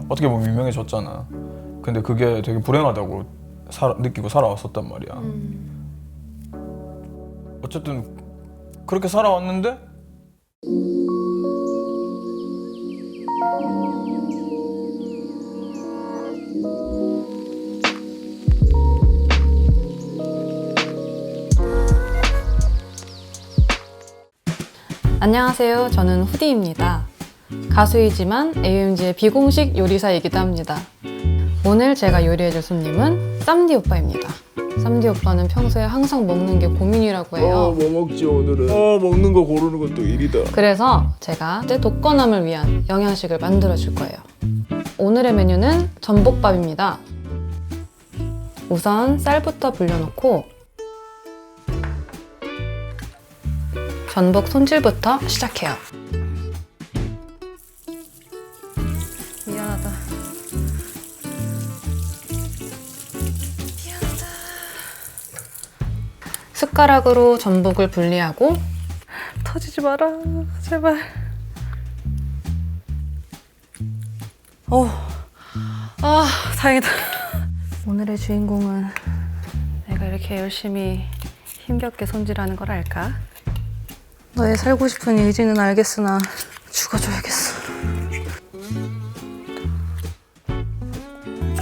어떻게 보면 유명해졌잖아. 근데 그게 되게 불행하다고 느끼고 살아왔었단 말이야. 어쨌든 그렇게 살아왔는데 안녕하세요. 저는 후디입니다. 가수이지만 AMG의 비공식 요리사이기도 합니다. 오늘 제가 요리해줄 손님은 쌈디 오빠입니다. 쌈디 오빠는 평소에 항상 먹는 게 고민이라고 해요. 뭐 먹지 오늘은? 먹는 거 고르는 것도 일이다. 그래서 제가 내 독거남을 위한 영양식을 만들어줄 거예요. 오늘의 메뉴는 전복밥입니다. 우선 쌀부터 불려놓고 전복 손질부터 시작해요. 미안하다. 숟가락으로 전복을 분리하고 터지지 마라 제발. 다행이다. 오늘의 주인공은 내가 이렇게 열심히 힘겹게 손질하는 걸 알까? 너의 살고 싶은 의지는 알겠으나 죽어줘야겠어.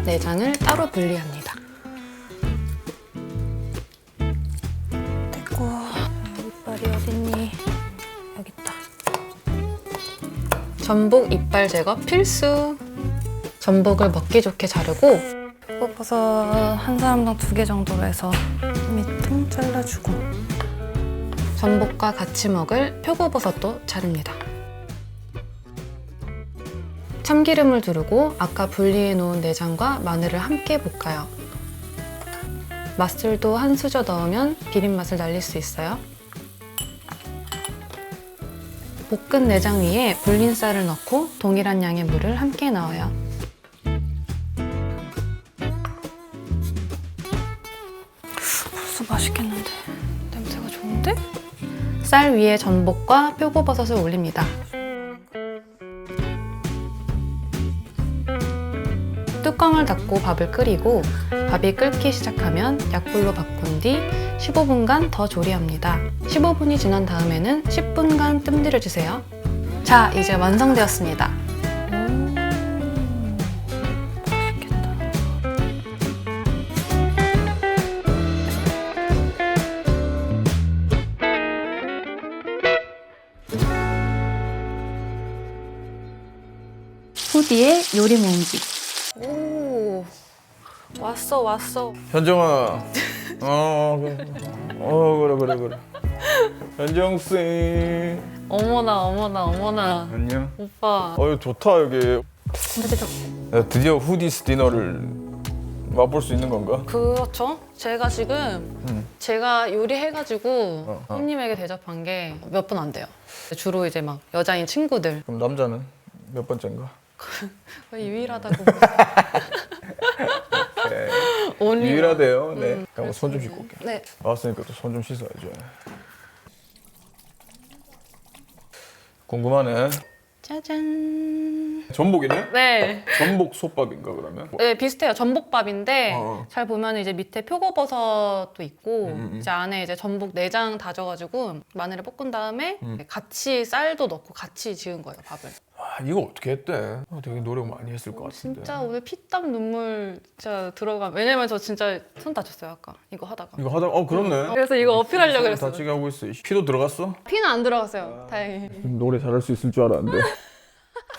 내장을 따로 분리합니다. 됐고, 이빨이 어딨니? 여기 있다. 전복 이빨 제거 필수! 전복을 먹기 좋게 자르고 표고버섯 한 사람당 2개 정도로 해서 밑둥 잘라주고 전복과 같이 먹을 표고버섯도 자릅니다. 참기름을 두르고 아까 분리해 놓은 내장과 마늘을 함께 볶아요. 맛술도 한 수저 넣으면 비린맛을 날릴 수 있어요. 볶은 내장 위에 불린 쌀을 넣고 동일한 양의 물을 함께 넣어요. 벌써 맛있겠는데? 냄새가 좋은데? 쌀 위에 전복과 표고버섯을 올립니다. 뚜껑을 닫고 밥을 끓이고 밥이 끓기 시작하면 약불로 바꾼 뒤 15분간 더 조리합니다. 15분이 지난 다음에는 10분간 뜸 들여주세요. 자, 이제 완성되었습니다. 맛있겠다. 후디의 요리 모음집. 오, 왔어. 현정아. 그래. 현정씨. 어머나. 안녕. 오빠. 좋다 여기. 근데 저 드디어 후디스 디너를 맛볼 수 있는 건가? 그렇죠. 제가 지금 제가 요리해가지고 손님에게 대접한 게 몇 번 안 돼요. 주로 이제 막 여자인 친구들. 그럼 남자는 몇 번째인가? 유일하다고. 네. only 유일하대요. 네. 그럼 손 좀 씻고 올게. 네. 나왔으니까 또 손 좀 씻어야죠. 궁금하네. 짜잔. 전복이네? 네. 전복 솥밥인가 그러면? 네, 비슷해요. 전복밥인데 어. 잘 보면 이제 밑에 표고버섯도 있고 이제 안에 이제 전복 내장 다져가지고 마늘에 볶은 다음에 같이 쌀도 넣고 같이 지은 거예요, 밥을. 이거 어떻게 했대? 되게 노력 많이 했을 것 같은데. 진짜 오늘 피땀 눈물 진짜 들어가. 왜냐면 저 진짜 손 다쳤어요 아까 이거 하다가. 이거 하다가 그렇네. 그래서 이거 어필하려고 그랬어요. 다치게 하고 있어. 피도 들어갔어? 피는 안 들어갔어요. 다행히. 노래 잘할 수 있을 줄 알았는데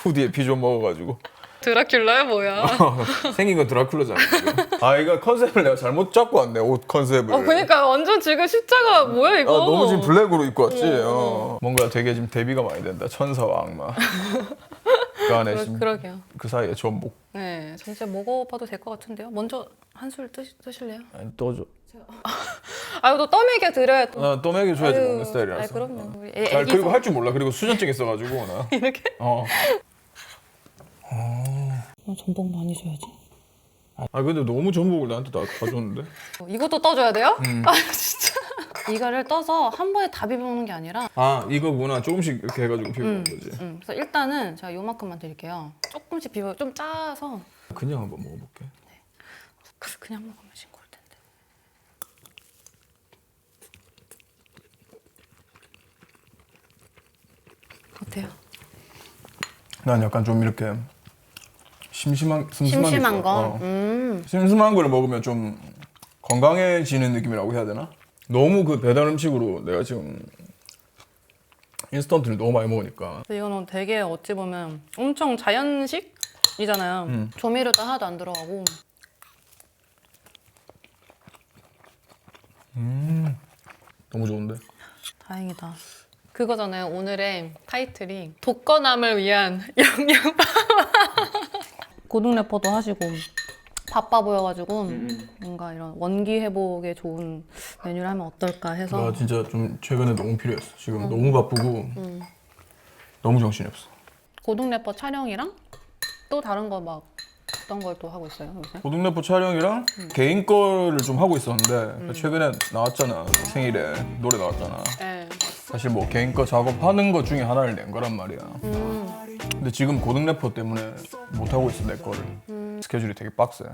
후디에 피 좀 먹어가지고 드라큘라야 뭐야? 생긴 건 드라큘라잖아 지금. 이거 컨셉을 내가 잘못 잡고 왔네. 옷 컨셉을. 그러니까 완전 지금 십자가 뭐야 이거? 너무 지금 블랙으로 입고 왔지. 뭔가 되게 지금 대비가 많이 된다. 천사와 악마. 그 안에 지금 그러게요. 그 사이에 전복. 네, 진짜 먹어봐도 될 것 같은데요. 먼저 한 술 드실래요? 아니 떠줘. 또 떠먹여 드려야 또. 나 떠먹여 줘야지 아유, 먹는 스타일이라서. 그럼요. 우리 그리고 할 줄 몰라. 그리고 수전증 있어가지고 나. 이렇게? 전복 많이 줘야지. 근데 너무 전복을 나한테 다 가져오는데? 이것도 떠줘야 돼요? 진짜. 이거를 떠서 한 번에 다 비벼 먹는 게 아니라 아 이거구나. 조금씩 이렇게 해가지고 비벼는 거지. 그래서 일단은 제가 요만큼만 드릴게요. 조금씩 비벼 좀 짜서 그냥 한번 먹어볼게. 그냥 먹으면 싱거울 텐데. 어때요? 난 약간 좀 이렇게 심심한 심심한 게 거? 좋아. 심심한 거를 먹으면 좀 건강해지는 느낌이라고 해야 되나? 너무 그 배달 음식으로 내가 지금 인스턴트를 너무 많이 먹으니까. 근데 이거는 되게 어찌 보면 엄청 자연식이잖아요. 조미료도 하나도 안 들어가고. 너무 좋은데? 다행이다. 그거잖아요. 오늘의 타이틀이 독거남을 위한 영양밥. 고등 래퍼도 하시고 바빠 보여가지고 뭔가 이런 원기 회복에 좋은 메뉴를 하면 어떨까 해서. 나 진짜 좀 최근에 너무 필요했어. 지금 너무 바쁘고 너무 정신이 없어. 고등 래퍼 촬영이랑 또 다른 거 막 어떤 걸 또 하고 있어요 요새? 고등래퍼 촬영이랑 개인 거를 좀 하고 있었는데 최근에 나왔잖아. 생일에 노래 나왔잖아. 네. 사실 뭐 개인 거 작업하는 거 중에 하나를 낸 거란 말이야. 근데 지금 고등 래퍼 때문에 못 하고 있어 내 거를. 스케줄이 되게 빡세.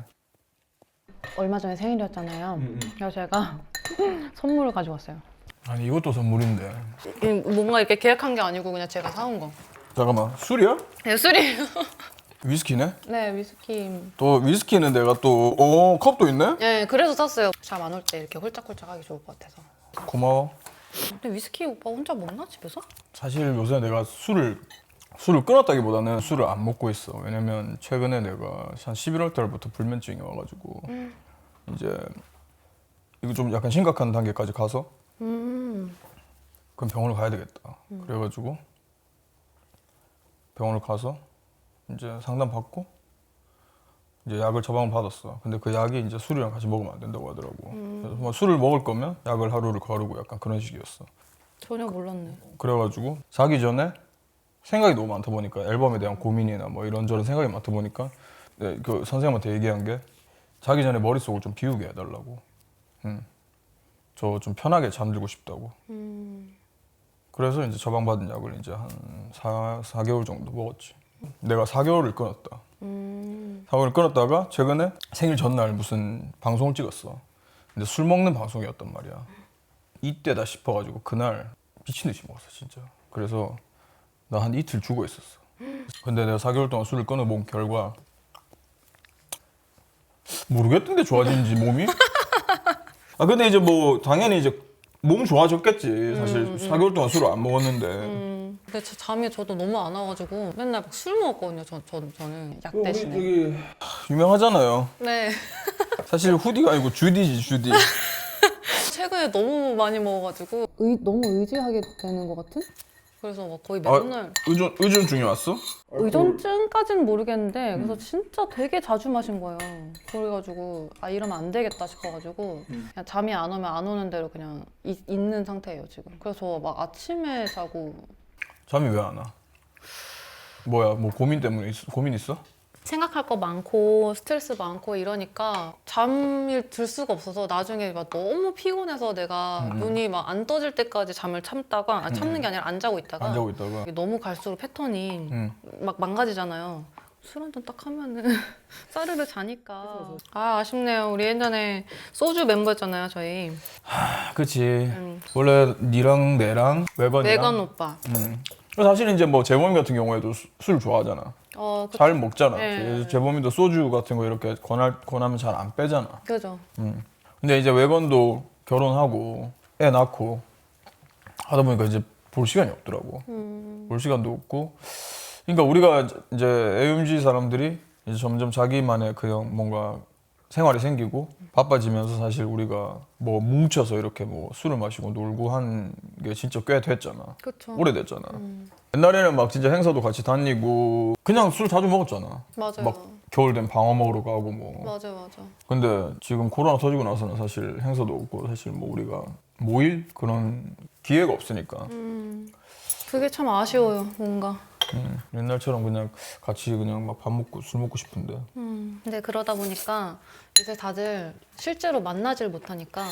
얼마 전에 생일이었잖아요. 그래서 제가 선물을 가져왔어요. 아니 이것도 선물인데. 뭔가 이렇게 계획한 게 아니고 그냥 제가 사온 거. 잠깐만 술이야? 네, 술이에요. 위스키네? 네, 위스키. 또 위스키는 내가 또 컵도 있네? 네, 그래서 샀어요. 잠 안 올 때 이렇게 홀짝홀짝하기 좋을 것 같아서. 고마워. 근데 위스키 오빠 혼자 먹나 집에서? 사실 요새 내가 술을 끊었다기보다는 술을 안 먹고 있어. 왜냐면 최근에 내가 한 11월 달부터 불면증이 와가지고 이제 이거 좀 약간 심각한 단계까지 가서 그럼 병원을 가야 되겠다. 그래가지고 병원을 가서 이제 상담 받고 이제 약을 처방을 받았어. 근데 그 약이 이제 술이랑 같이 먹으면 안 된다고 하더라고. 그래서 뭐 술을 먹을 거면 약을 하루를 거르고 약간 그런 식이었어. 전혀 몰랐네. 그래가지고 자기 전에 생각이 너무 많다 보니까 앨범에 대한 고민이나 뭐 이런저런 생각이 많다 보니까 네, 그 선생님한테 얘기한 게 자기 전에 머릿속을 좀 비우게 해달라고. 저 좀 편하게 잠들고 싶다고. 그래서 이제 처방받은 약을 이제 한 4개월 정도 먹었지. 내가 4개월을 끊었다. 4개월을 끊었다가 최근에 생일 전날 무슨 방송을 찍었어. 근데 술 먹는 방송이었단 말이야. 이때다 싶어가지고 그날 미친 듯이 먹었어 진짜. 그래서 나 한 이틀 죽어 있었어. 근데 내가 4개월 동안 술을 끊어본 결과 모르겠던데 좋아지는지 몸이. 아 근데 이제 뭐 당연히 이제 몸 좋아졌겠지. 사실 4개월 동안 술을 안 먹었는데. 근데 잠이 저도 너무 안 와가지고 맨날 막 술 먹었거든요. 저는 약 우리 대신에. 저기 유명하잖아요. 네. 사실 후디가 아니고 주디지 주디. 최근에 너무 많이 먹어가지고 너무 의지하게 되는 것 같은? 그래서 막 거의 아, 맨날 의존증이 왔어? 의존증까지는 모르겠는데 그래서 진짜 되게 자주 마신 거예요. 그래가지고 아 이러면 안 되겠다 싶어가지고 그냥 잠이 안 오면 안 오는 대로 그냥 있는 상태예요 지금. 그래서 막 아침에 자고. 잠이 왜 안 와? 뭐야 뭐 고민 때문에 고민 있어? 생각할 거 많고 스트레스 많고 이러니까 잠이 들 수가 없어서 나중에 막 너무 피곤해서 내가 눈이 막 안 떠질 때까지 잠을 참다가 참는 게 아니라 안 자고 있다가 안 자고 있다가 이게 너무 갈수록 패턴이 막 망가지잖아요. 술 한 잔 딱 하면은 싸르르 자니까. 아 아쉽네요. 우리 예전에 소주 멤버였잖아요 저희. 그치. 원래 니랑 내랑 외건이랑 외건 오빠. 사실 이제 뭐 재범이 같은 경우에도 술 좋아하잖아. 잘 먹잖아. 네. 재범이도 소주 같은 거 이렇게 권하면 잘 안 빼잖아. 그죠. 근데 이제 외건도 결혼하고 애 낳고 하다 보니까 이제 볼 시간이 없더라고. 볼 시간도 없고. 그러니까 우리가 이제 AMG 사람들이 이제 점점 자기만의 그냥 뭔가 생활이 생기고 바빠지면서 사실 우리가 뭐 뭉쳐서 이렇게 뭐 술을 마시고 놀고 한 게 진짜 꽤 됐잖아. 그쵸. 오래됐잖아. 옛날에는 막 진짜 행사도 같이 다니고 그냥 술 자주 먹었잖아. 맞아요. 막 겨울 되면 방어 먹으러 가고 뭐. 맞아. 근데 지금 코로나 터지고 나서는 사실 행사도 없고 사실 뭐 우리가 모일 그런 기회가 없으니까. 그게 참 아쉬워요 뭔가. 옛날처럼 그냥 같이 그냥 막 밥 먹고 술 먹고 싶은데. 근데 그러다 보니까 이제 다들 실제로 만나질 못하니까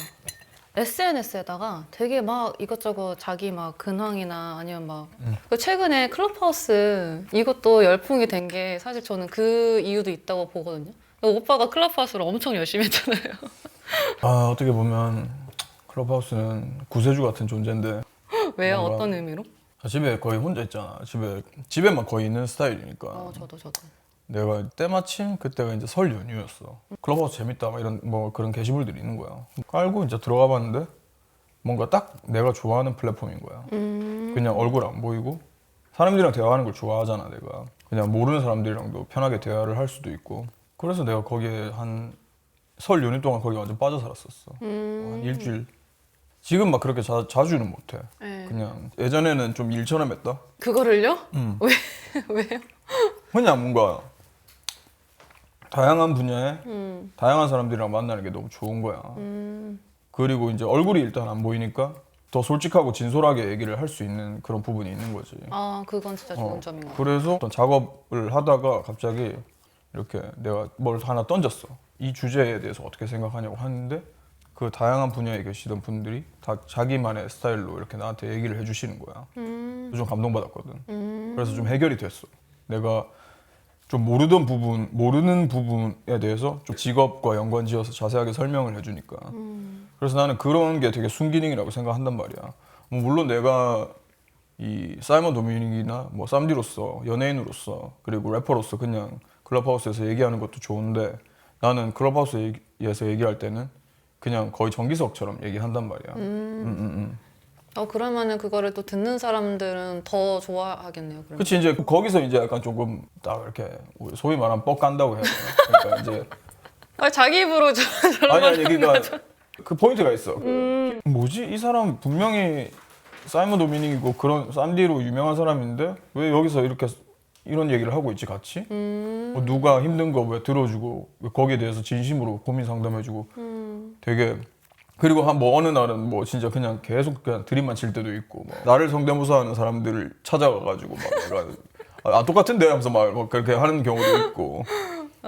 SNS에다가 되게 막 이것저것 자기 막 근황이나 아니면 막 그 최근에 클럽하우스 이것도 열풍이 된 게 사실 저는 그 이유도 있다고 보거든요. 오빠가 클럽하우스를 엄청 열심히 했잖아요. 아 어떻게 보면 클럽하우스는 구세주 같은 존재인데 왜요? 뭔가- 어떤 의미로? 집에 거의 혼자 있잖아. 집에만 거의 있는 스타일이니까. 저도. 내가 때마침 그때가 이제 설 연휴였어. 클럽하우스 재밌다 막 이런 뭐 그런 게시물들이 있는 거야. 깔고 이제 들어가 봤는데 뭔가 딱 내가 좋아하는 플랫폼인 거야. 그냥 얼굴 안 보이고 사람들이랑 대화하는 걸 좋아하잖아 내가. 그냥 모르는 사람들이랑도 편하게 대화를 할 수도 있고. 그래서 내가 거기에 한 설 연휴 동안 거기 완전 빠져 살았었어. 한 일주일. 지금 막 그렇게 자주는 못해. 네. 그냥 예전에는 좀 일처럼 했다. 그거를요? 왜요? 그냥 뭔가 다양한 분야에 다양한 사람들이랑 만나는 게 너무 좋은 거야. 그리고 이제 얼굴이 일단 안 보이니까 더 솔직하고 진솔하게 얘기를 할 수 있는 그런 부분이 있는 거지. 아, 그건 진짜 좋은 점인 것 같아요. 그래서 어떤 작업을 하다가 갑자기 이렇게 내가 뭘 하나 던졌어. 이 주제에 대해서 어떻게 생각하냐고 하는데 그 다양한 분야에 계시던 분들이 다 자기만의 스타일로 이렇게 나한테 얘기를 해주시는 거야. 좀 감동받았거든. 그래서 좀 해결이 됐어. 내가 좀 모르는 부분에 대해서 좀 직업과 연관지어서 자세하게 설명을 해주니까. 그래서 나는 그런 게 되게 순기능이라고 생각한단 말이야. 뭐 물론 내가 이 사이먼 도미닉이나 뭐 쌈디로서 연예인으로서 그리고 래퍼로서 그냥 클럽하우스에서 얘기하는 것도 좋은데 나는 클럽하우스에서 얘기할 때는 그냥 거의 정기석처럼 얘기한단 말이야. 그러면은 그거를 또 듣는 사람들은 더 좋아하겠네요. 그러면. 그치 이제 거기서 이제 약간 조금 딱 이렇게 소위 말하면 뻑 간다고 해야 되나? 그러니까 이제 자기 입으로 아니 그러니까 그 포인트가 있어. 뭐지 이 사람 분명히 사이먼 도미닉이고 그런 쌈디로 유명한 사람인데 왜 여기서 이렇게 이런 얘기를 하고 있지 같이? 뭐 누가 힘든 거 왜 들어주고 왜 거기에 대해서 진심으로 고민 상담해주고 되게 그리고 뭐 어느 날은 뭐 진짜 그냥 계속 그냥 드립만 칠 때도 있고 뭐 나를 성대모사하는 사람들을 찾아가가지고 막 내가 똑같은데 하면서 막 그렇게 하는 경우도 있고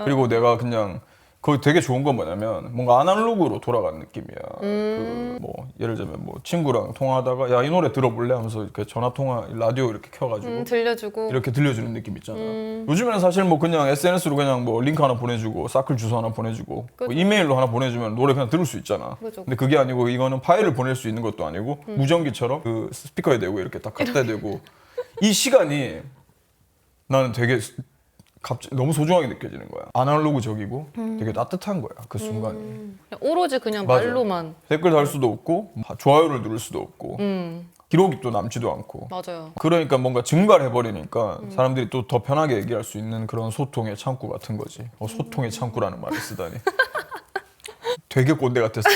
그리고 내가 그냥 거기 되게 좋은 건 뭐냐면 뭔가 아날로그로 돌아가는 느낌이야. 그 뭐 예를 들면 뭐 친구랑 통화하다가 야 이 노래 들어볼래 하면서 이렇게 전화 통화 라디오 이렇게 켜가지고 들려주고 이렇게 들려주는 느낌 있잖아. 요즘에는 사실 뭐 그냥 SNS로 그냥 뭐 링크 하나 보내주고 사클 주소 하나 보내주고 뭐 이메일로 하나 보내주면 노래 그냥 들을 수 있잖아. 그죠. 근데 그게 아니고 이거는 파일을 보낼 수 있는 것도 아니고 무전기처럼 그 스피커에 대고 이렇게 딱 갖다 대고 이 시간이 나는 되게 갑자기 너무 소중하게 느껴지는 거야. 아날로그적이고 되게 따뜻한 거야 그 순간이. 그냥 오로지 그냥 맞아. 말로만. 댓글 달 수도 없고 좋아요를 누를 수도 없고 기록이 또 남지도 않고. 맞아요. 그러니까 뭔가 증가를 해버리니까 사람들이 또 더 편하게 얘기할 수 있는 그런 소통의 창구 같은 거지. 소통의 창구라는 말을 쓰다니. 되게 꼰대 같았어.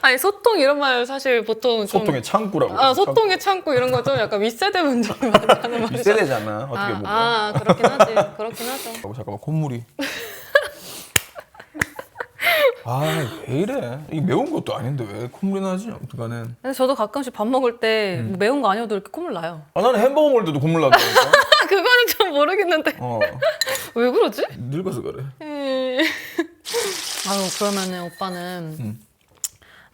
아니 소통 이런 말 사실 보통 좀 소통의 창구라고. 소통의 창구 이런 거 좀 약간 윗세대 분들이 많이 하는 말이죠. 윗세대잖아 어떻게 보면. 그렇긴 하죠. 잠깐만 콧물이. 왜 이래? 이게 매운 것도 아닌데 왜 콧물이 나지? 아무튼간에. 근데 저도 가끔씩 밥 먹을 때 매운 거 아니어도 이렇게 콧물 나요. 나는 햄버거 먹을 때도 콧물 난다니까. 그거는 좀 모르겠는데 왜 그러지? 늙어서 그래. 그러면은 오빠는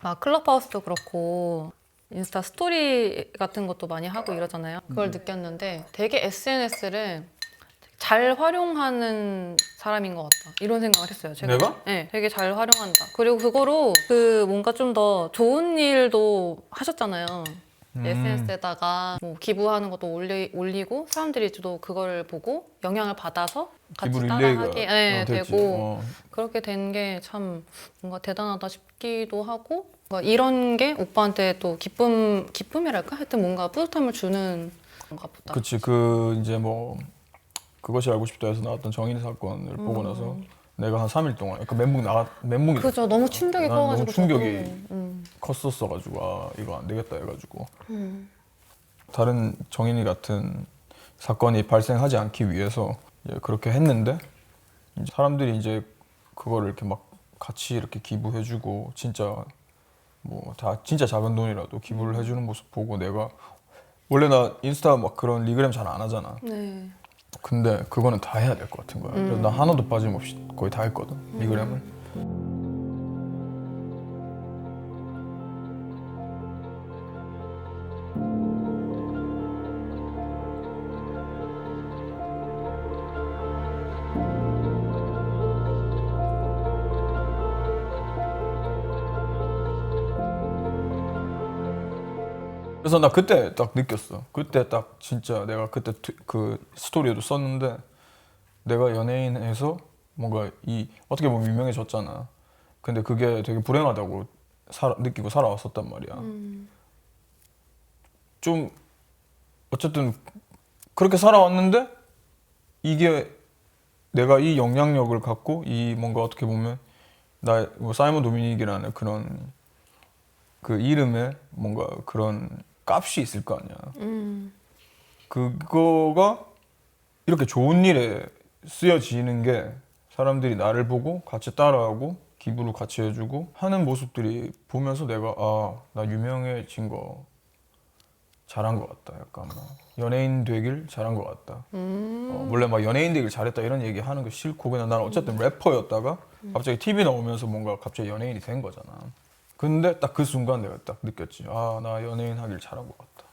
막 클럽하우스도 그렇고 인스타 스토리 같은 것도 많이 하고 이러잖아요. 그걸 느꼈는데 되게 SNS를 잘 활용하는 사람인 것 같다. 이런 생각을 했어요. 제가. 내가? 네, 되게 잘 활용한다. 그리고 그거로 그 뭔가 좀 더 좋은 일도 하셨잖아요. SNS에다가 뭐 기부하는 것도 올리고 사람들이 또 그걸 보고 영향을 받아서 같이 기부 따라하게 릴레이가 됐지. 되고 그렇게 된 게 참 뭔가 대단하다 싶기도 하고 뭔가 이런 게 오빠한테 또 기쁨이랄까? 하여튼 뭔가 뿌듯함을 주는 건가 보다. 그치 그 이제 뭐 그것이 알고 싶다에서 나왔던 정인 사건을 보고 나서 내가 한 3일 동안 약간 멘붕이 그죠. 너무 충격이 난 커가지고 너무 충격이 저도. 컸었어가지고 이거 안 되겠다 해가지고 다른 정인이 같은 사건이 발생하지 않기 위해서 이제 그렇게 했는데 이제 사람들이 이제 그거를 이렇게 막 같이 이렇게 기부해주고 진짜 뭐 다 진짜 작은 돈이라도 기부를 해주는 모습 보고 내가 원래 나 인스타 막 그런 리그램 잘 안 하잖아. 네. 근데 그거는 다 해야 될 것 같은 거야. 그래서 나 하나도 빠짐없이 거의 다 했거든 리그램을. 그래서 나 그때 딱 느꼈어. 그때 딱 진짜 내가 그때 그 스토리에도 썼는데 내가 연예인에서 뭔가 이 어떻게 보면 유명해졌잖아. 근데 그게 되게 불행하다고 느끼고 살아왔었단 말이야. 좀 어쨌든 그렇게 살아왔는데 이게 내가 이 영향력을 갖고 이 뭔가 어떻게 보면 나 뭐 사이먼 도미닉이라는 그런 그 이름에 뭔가 그런 값이 있을 거 아니야. 그거가 이렇게 좋은 일에 쓰여지는 게 사람들이 나를 보고 같이 따라하고 기부를 같이 해주고 하는 모습들이 보면서 내가 아, 나 유명해진 거 잘한 것 같다. 약간 뭐 연예인 되길 잘한 것 같다. 원래 막 연예인 되길 잘했다 이런 얘기 하는 거 싫고 그냥 나는 어쨌든 래퍼였다가 갑자기 TV 나오면서 뭔가 갑자기 연예인이 된 거잖아. 근데 딱 그 순간 내가 딱 느꼈지. 아, 나 연예인 하길 잘한 것 같다.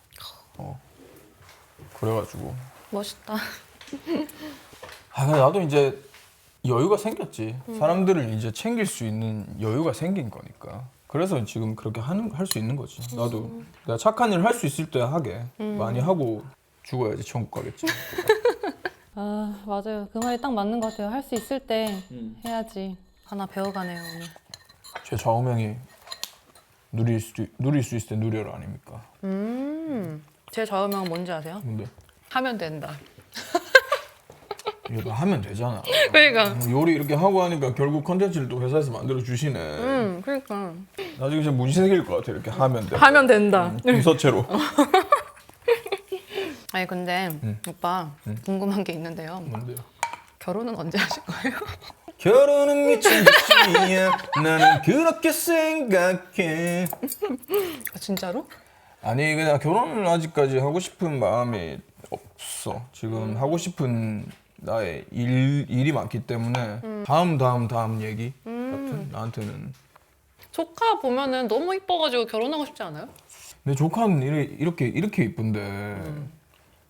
그래가지고 멋있다. 아, 근데 나도 이제 여유가 생겼지. 사람들을 이제 챙길 수 있는 여유가 생긴 거니까. 그래서 지금 그렇게 할 수 있는 거지. 나도 내가 착한 일을 할 수 있을 때 하게. 많이 하고 죽어야지 천국 가겠지. 아, 맞아요. 그 말이 딱 맞는 것 같아요. 할 수 있을 때 해야지. 하나 배워가네요, 오늘. 제 좌우명이 누릴 수 있을 때 누려라 아닙니까? 제 좌우명은 뭔지 아세요? 근데 하면 된다. 이거 하면 되잖아. 그러니까. 요리 이렇게 하고 하니까 결국 컨텐츠를 또 회사에서 만들어 주시네. 그러니까. 나중에 진짜 문신생길 것 같아. 이렇게 하면 돼. 하면 된다. 문서체로. 아니 근데 오빠 궁금한 게 있는데요. 뭔데요? 결혼은 언제 하실 거예요? 결혼은 미친 듯이야. 나는 그렇게 생각해. 아, 진짜로? 아니 그냥 결혼을 아직까지 하고 싶은 마음이 없어. 지금 하고 싶은 나의 일이 많기 때문에 다음 얘기 같은 나한테는. 조카 보면은 너무 이뻐가지고 결혼하고 싶지 않아요? 내 조카는 이렇게 이쁜데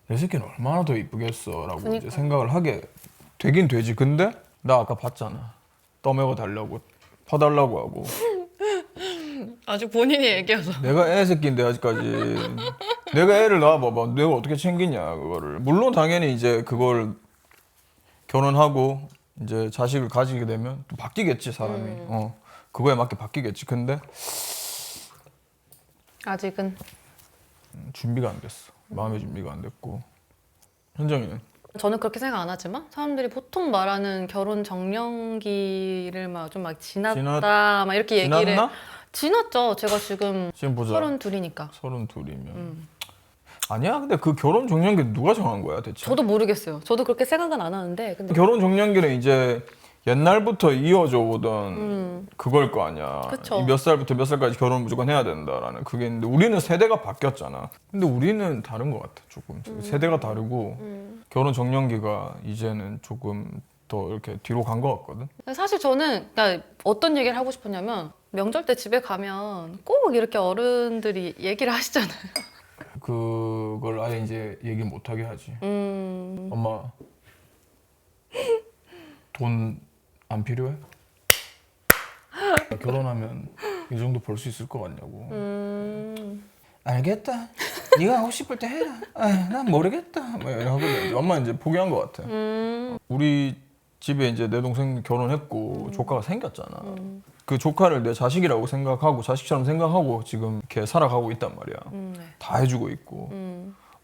내 새끼는 얼마나 더 이쁘겠어라고 이제 그니까. 생각을 하게 되긴 되지. 근데 나 아까 봤잖아. 떠먹어 달라고 퍼달라고 하고. 아직 본인이 얘기해서. 내가 애 새끼인데 아직까지 내가 애를 낳아봐봐. 내가 어떻게 챙기냐 그거를. 물론 당연히 이제 그걸 결혼하고 이제 자식을 가지게 되면 또 바뀌겠지 사람이. 그거에 맞게 바뀌겠지. 근데 아직은. 준비가 안 됐어. 마음의 준비가 안 됐고. 현정이는? 저는 그렇게 생각 안 하지만 사람들이 보통 말하는 결혼 정년기를 막 좀 막 지났다 막 이렇게 얘기를 지났나? 지났죠. 제가 지금 지금 보자. 32니까. 32이면 아니야. 근데 그 결혼 정년기 누가 정한 거야 대체? 저도 모르겠어요. 저도 그렇게 생각은 안 하는데 근데 결혼 정년기는 이제 옛날부터 이어져 오던 그걸 거 아니야. 그쵸. 이 몇 살부터 몇 살까지 결혼 무조건 해야 된다라는 그게 있는데 우리는 세대가 바뀌었잖아. 근데 우리는 다른 것 같아 조금. 세대가 다르고 결혼 정년기가 이제는 조금 더 이렇게 뒤로 간 것 같거든. 사실 저는 그러니까 어떤 얘기를 하고 싶었냐면 명절 때 집에 가면 꼭 이렇게 어른들이 얘기를 하시잖아요. 그걸 아예 이제 얘기 못 하게 하지. 엄마 돈 안 필요해? 결혼하면 이 정도 벌 수 있을 것 같냐고. 알겠다. 네가 하고 싶을 때 해라. 난 모르겠다. 막 이러거든. 엄마 이제 포기한 것 같아. 우리 집에 이제 내 동생 결혼했고 조카가 생겼잖아. 그 조카를 내 자식이라고 생각하고 자식처럼 생각하고 지금 이렇게 살아가고 있단 말이야. 네. 다 해주고 있고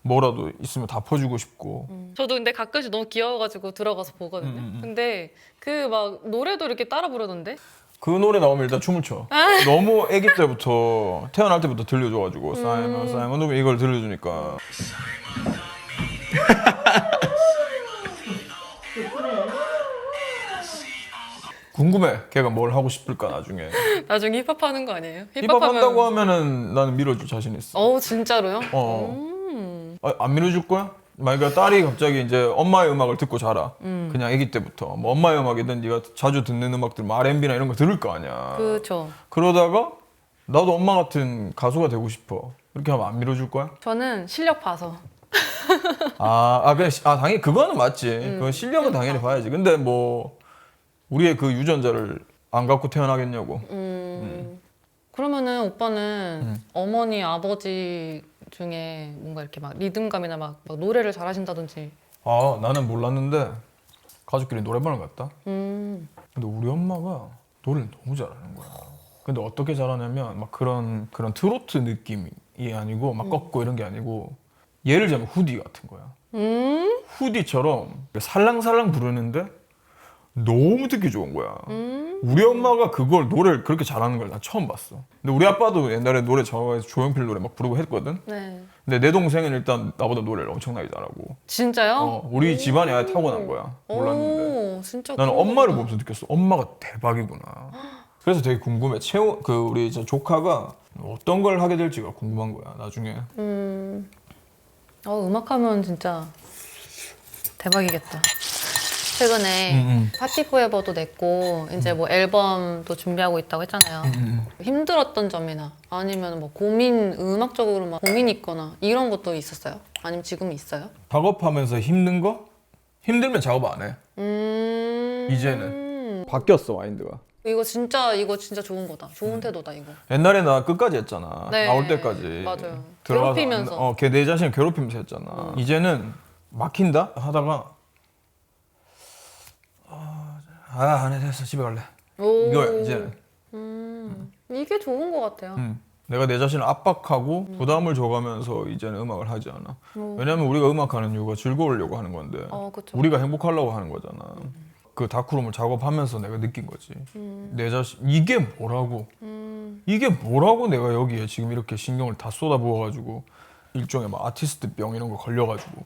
뭐라도 있으면 다 퍼주고 싶고. 저도 근데 가끔씩 너무 귀여워가지고 들어가서 보거든요. 근데 그 막 노래도 이렇게 따라 부르던데? 그 노래 나오면 일단 춤을 춰. 너무 아기 때부터 태어날 때부터 들려줘가지고 사이먼 도미 이걸 들려주니까. 궁금해. 걔가 뭘 하고 싶을까 나중에. 나중에 힙합 하는 거 아니에요? 힙합 한다고 하면은 나는 밀어줄 자신 있어. 어 진짜로요? 안 밀어줄 거야? 만약에 딸이 갑자기 이제 엄마의 음악을 듣고 자라. 그냥 아기 때부터. 뭐 엄마의 음악이든 네가 자주 듣는 음악들, 뭐 R&B나 이런 거 들을 거 아니야. 그렇죠. 그러다가 나도 엄마 같은 가수가 되고 싶어. 이렇게 하면 안 밀어줄 거야? 저는 실력 봐서. 당연히 그거는 맞지. 그 실력은 당연히 봐야지. 근데 뭐 우리의 그 유전자를 안 갖고 태어나겠냐고. 그러면은 오빠는 어머니, 아버지 중에 뭔가 이렇게 막 리듬감이나 막 노래를 잘하신다든지. 아, 나는 몰랐는데 가족끼리 노래방을 갔다. 음. 근데 우리 엄마가 노래를 너무 잘하는 거야. 근데 어떻게 잘하냐면 막 그런 트로트 느낌이 아니고 막 꺾고 이런 게 아니고 예를 들면 후디 같은 거야. 후디처럼 살랑살랑 부르는데 너무 듣기 좋은 거야. 우리 엄마가 그걸 노래를 그렇게 잘하는 걸 난 처음 봤어. 근데 우리 아빠도 옛날에 노래 좋아해서 조용필 노래 막 부르고 했거든. 네. 근데 내 동생은 일단 나보다 노래를 엄청나게 잘하고. 진짜요? 우리 집안이 아예 타고난 거야. 몰랐는데. 오, 진짜. 나는 그런 엄마를 거구나. 보면서 느꼈어. 엄마가 대박이구나. 그래서 되게 궁금해. 우리 이제 조카가 어떤 걸 하게 될지가 궁금한 거야. 나중에. 음악하면 진짜 대박이겠다. 최근에 파티 포에버도 냈고 이제 뭐 앨범도 준비하고 있다고 했잖아요. 힘들었던 점이나 아니면 뭐 음악적으로 막 고민이 있거나 이런 것도 있었어요? 아니면 지금 있어요? 작업하면서 힘든 거? 힘들면 작업 안 해. 이제는 바뀌었어, 마인드가. 이거 진짜 좋은 거다. 좋은 태도다 이거. 옛날에 나 끝까지 했잖아. 네. 나올 때까지. 맞아요. 들어가서 괴롭히면서. 걔 내 자신을 괴롭히면서 했잖아. 이제는 막힌다 하다가 안 해, 됐어, 집에 갈래. 오. 이거야 이제는. 이게 좋은 것 같아요. 내가 내 자신을 압박하고 부담을 줘가면서 이제는 음악을 하지 않아. 왜냐면 우리가 음악하는 이유가 즐거우려고 하는 건데 그쵸. 우리가 행복하려고 하는 거잖아. 그 다크룸을 작업하면서 내가 느낀 거지. 내 자신 이게 뭐라고 내가 여기에 지금 이렇게 신경을 다 쏟아부어가지고 일종의 막 아티스트병 이런 거 걸려가지고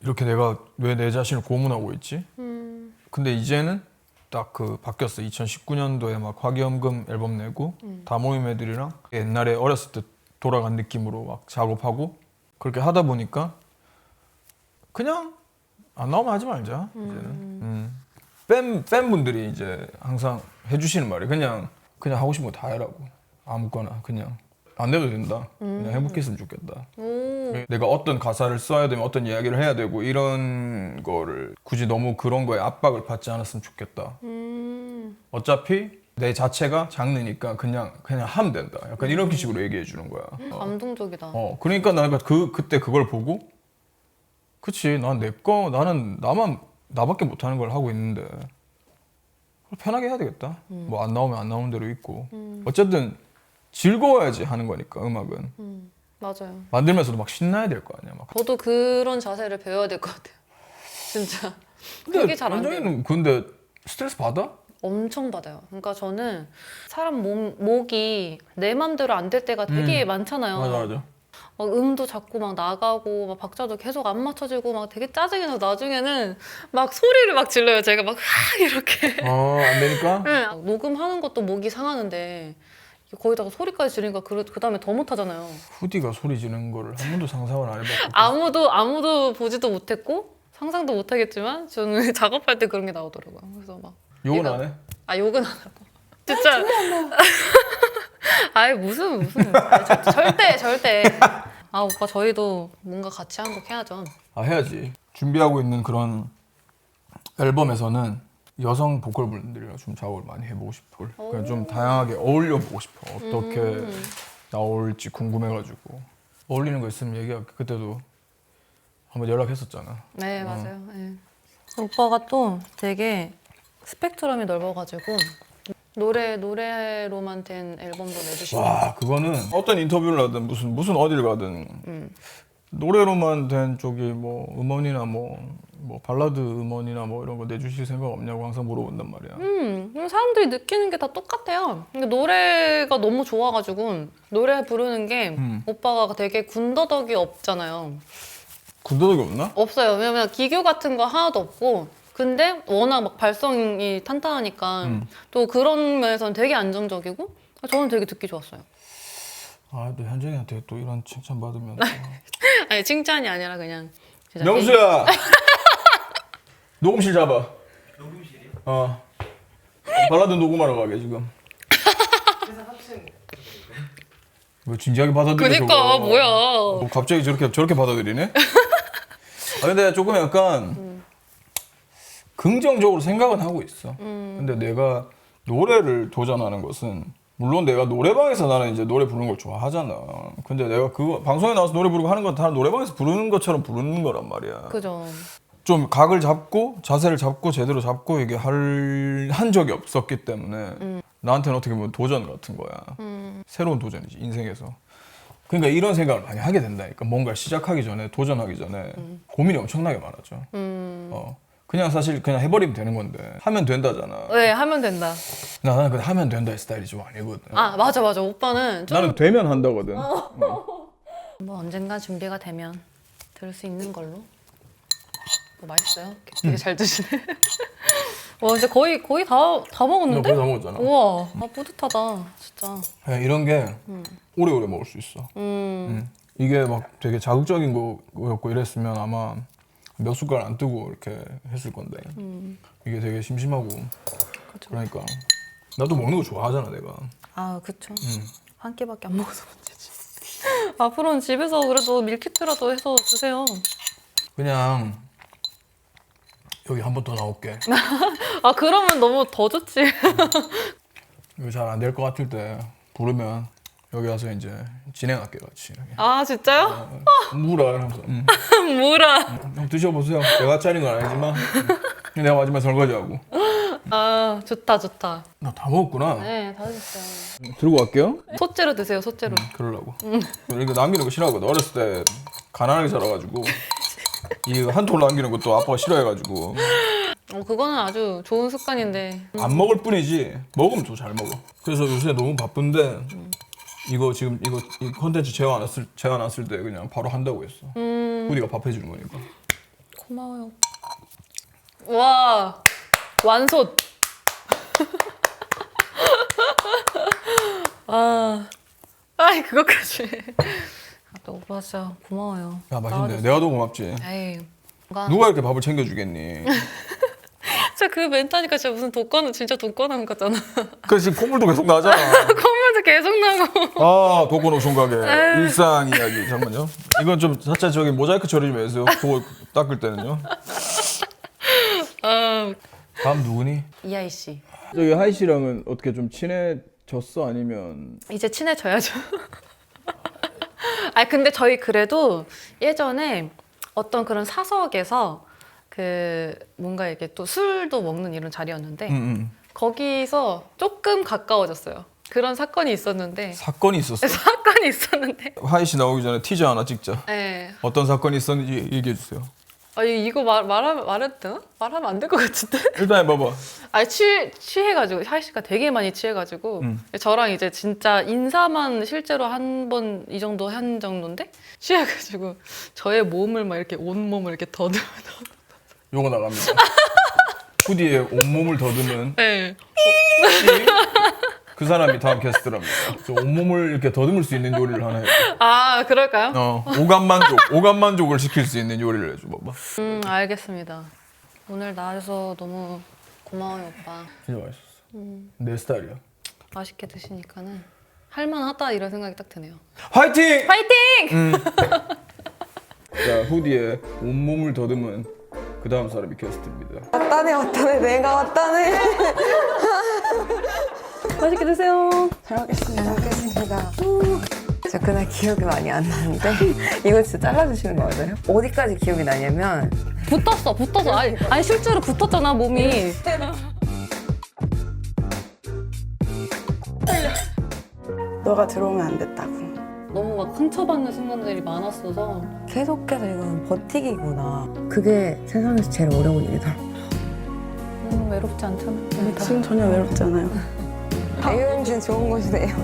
이렇게 내가 왜 내 자신을 고문하고 있지? 근데 이제는 딱 바뀌었어. 2019년도에 막 화기염금 앨범 내고 다모임 애들이랑 옛날에 어렸을 때 돌아간 느낌으로 막 작업하고 그렇게 하다 보니까 그냥 안 나오면 하지 말자 이제는. 팬분들이 이제 항상 해주시는 말이 그냥 하고 싶은 거 다 해라고. 아무거나 그냥 안 돼도 된다. 그냥 행복했으면 좋겠다. 내가 어떤 가사를 써야 되면 어떤 이야기를 해야 되고 이런 거를 굳이 너무 그런 거에 압박을 받지 않았으면 좋겠다. 어차피 내 자체가 장르니까 그냥 하면 된다. 약간 이런 식으로 얘기해 주는 거야. 감동적이다. 그러니까 내가 그때 그걸 보고 그치 나는 나밖에 못하는 걸 하고 있는데 편하게 해야 되겠다. 뭐 안 나오면 안 나오는 대로 있고 어쨌든 즐거워야지 하는 거니까 음악은. 맞아요. 만들면서도 막 신나야 될 거 아니야. 막. 저도 그런 자세를 배워야 될 것 같아요. 진짜. 그게 잘 안 돼요. 원정이는 근데 스트레스 받아? 엄청 받아요. 그러니까 저는 사람 목이 내 맘대로 안 될 때가 되게 많잖아요. 맞아. 막 음도 자꾸 막 나가고 막 박자도 계속 안 맞춰지고 막 되게 짜증이 나서 나중에는 막 소리를 막 질러요. 제가 막 이렇게. 안 되니까? 네, 녹음하는 것도 목이 상하는데 거기다가 소리까지 지르니까 그 다음에 더 못하잖아요. 후디가 소리 지르는 거를 한 번도 상상을 안 해봤고 아무도 보지도 못했고 상상도 못하겠지만 저는 작업할 때 그런 게 나오더라고요. 그래서 막 욕은 안 해? 욕은 안 하고 진짜 아이 무슨 절대 오빠 저희도 뭔가 같이 한 곡 해야죠. 해야지. 준비하고 있는 그런 앨범에서는 여성 보컬분들이랑 좀 작업을 많이 해보고 싶어. 그냥 좀 다양하게 어울려보고 싶어. 어떻게 나올지 궁금해가지고 어울리는 거 있으면 얘기할게. 그때도 한번 연락했었잖아. 네 맞아요. 네. 오빠가 또 되게 스펙트럼이 넓어가지고 노래로만 된 앨범도 내주시고. 와 그거는 어떤 인터뷰를 하든 무슨 어딜 가든 노래로만 된 쪽이 뭐 음원이나 뭐 발라드 음원이나 뭐 이런 거 내주실 생각 없냐고 항상 물어본단 말이야. 사람들이 느끼는 게 다 똑같아요. 근데 노래가 너무 좋아가지고 노래 부르는 게 오빠가 되게 군더더기 없잖아요. 군더더기 없나? 없어요. 왜냐면 기교 같은 거 하나도 없고 근데 워낙 막 발성이 탄탄하니까 또 그런 면에서는 되게 안정적이고 저는 되게 듣기 좋았어요. 또 현정이한테 또 이런 칭찬 받으면 아니 칭찬이 아니라 그냥 진짜 명수야 녹음실 잡아. 녹음실이요? 발라드 녹음하러 가게 지금. 회사 학생 뭐 진지하게 받아들여. 그니까 저거. 뭐야. 뭐 갑자기 저렇게 받아들이네? 근데 조금 약간 긍정적으로 생각은 하고 있어. 근데 내가 노래를 도전하는 것은 물론 내가 노래방에서 나는 이제 노래 부르는 걸 좋아하잖아. 근데 내가 그거 방송에 나와서 노래 부르고 하는 건 다 노래방에서 부르는 것처럼 부르는 거란 말이야. 그죠. 좀 각을 잡고 자세를 잡고 제대로 잡고 이게 한 적이 없었기 때문에 나한테는 어떻게 보면 도전 같은 거야. 새로운 도전이지 인생에서. 그러니까 이런 생각을 많이 하게 된다니까. 뭔가를 시작하기 전에 도전하기 전에 고민이 엄청나게 많았죠. 그냥 사실 그냥 해버리면 되는 건데 하면 된다잖아. 네, 하면 된다. 나는 그냥 하면 된다의 스타일이 좀 아니거든. 아, 맞아. 오빠는 좀 나는 되면 한다거든. 뭐 언젠가 준비가 되면 들을 수 있는 걸로. 뭐 맛있어요? 되게 잘 드시네. 와, 이제 거의 다 너 먹었는데? 거의 다 먹었잖아. 우와, 아, 뿌듯하다, 진짜. 그냥 이런 게 오래오래 먹을 수 있어. 이게 막 되게 자극적인 거였고 이랬으면 아마 몇 숟갈 안 뜨고 이렇게 했을 건데 이게 되게 심심하고 그러니까 나도 먹는 거 좋아하잖아 내가. 아, 그쵸. 한 끼밖에 안 먹어서 문제지. 앞으로는 집에서 그래도 밀키트라도 해서 드세요. 그냥 여기 한 번 더 나올게. 아, 그러면 너무 더 좋지. 이거 잘 안 될 것 같을 때 부르면 여기 와서 이제 진행할게 같이. 이렇게. 아, 진짜요? 물어 이러면서 뭐라. 형 드셔보세요. 내가 짜린 건 아니지만 내가 마지막에 설거지하고. 아, 좋다. 나 다 먹었구나. 네, 다 드셨어요. 들고 갈게요. 소째로 드세요, 소째로. 그러려고. 이렇게 남기는 거 싫어하거든. 어렸을 때 가난하게 자라가지고 이거 한 톨 남기는 것도 아빠가 싫어해가지고 그거는 아주 좋은 습관인데. 안 먹을 뿐이지 먹으면 더 잘 먹어. 그래서 요새 너무 바쁜데 이거 지금 이 콘텐츠 제안 왔을 때 그냥 바로 한다고 했어. 우리가 밥 해주는 거니까. 고마워요. 와, 완솥. 아이, 그거까지. 또 오빠 진짜 고마워요. 야 맛있네. 내가 더 고맙지. 에이, 뭔가 누가 이렇게 밥을 챙겨주겠니? 진짜 그 멘트니까 진짜 무슨 진짜 독거남 같잖아. 그래서 지금 콧물도 계속 나잖아. 콧물도 계속 나고. 아 독거노 총각의 일상 이야기. 잠깐만요. 이건 좀 살짝 저기 모자이크 처리 좀 해주세요. 그거 닦을 때는요. 다음 누구니? 이하이 씨. 저기 하이 씨랑은 어떻게 좀 친해졌어? 아니면 이제 친해져야죠. 아니 근데 저희 그래도 예전에 어떤 그런 사석에서 그 뭔가 이렇게 또 술도 먹는 이런 자리였는데 거기서 조금 가까워졌어요. 그런 사건이 있었는데 사건이 있었어. 사건이 있었는데 하이 씨 나오기 전에 티저 하나 찍자. 네. 어떤 사건이 있었는지 얘기해 주세요. 아 이거 말해도 되나? 말하면 안 될 것 같은데? 일단 해봐봐. 아니 취해가지고 하이 씨가 되게 많이 취해가지고 저랑 이제 진짜 인사만 실제로 한 번 이 정도 한 정도인데 취해가지고 저의 몸을 막 이렇게 온 몸을 이렇게 더듬어. 요거 나갑니다. 후디의 온몸을 더듬은 네. 그 사람이 다음 게스트랍니다. 그래서 온몸을 이렇게 더듬을 수 있는 요리를 하나 해줘. 아 그럴까요? 오감만족을 시킬 수 있는 요리를 해줘 봐봐. 알겠습니다. 오늘 나와줘서 너무 고마워요 오빠. 진짜 맛있었어. 내 스타일이야. 맛있게 드시니까는 할만하다 이런 생각이 딱 드네요. 화이팅! 파이팅! 자 후디의 온몸을 더듬은 그 다음 사람이 게스트입니다. 왔다네 내가 왔다네. 맛있게 드세요. 잘 먹겠습니다. 저 그날 기억이 많이 안 나는데 이거 진짜 잘라주시는 거 맞아요? 어디까지 기억이 나냐면 붙었어. 아니 실제로 붙었잖아 몸이. 너가 들어오면 안 됐다고. 너무 막 상처받는 순간들이 많았어서 계속해서 이건 버티기구나. 그게 세상에서 제일 어려운 일이다. 외롭지 않잖아. 우리 다. 지금 전혀 외롭지 않아요. 자유행진 좋은 곳이네요.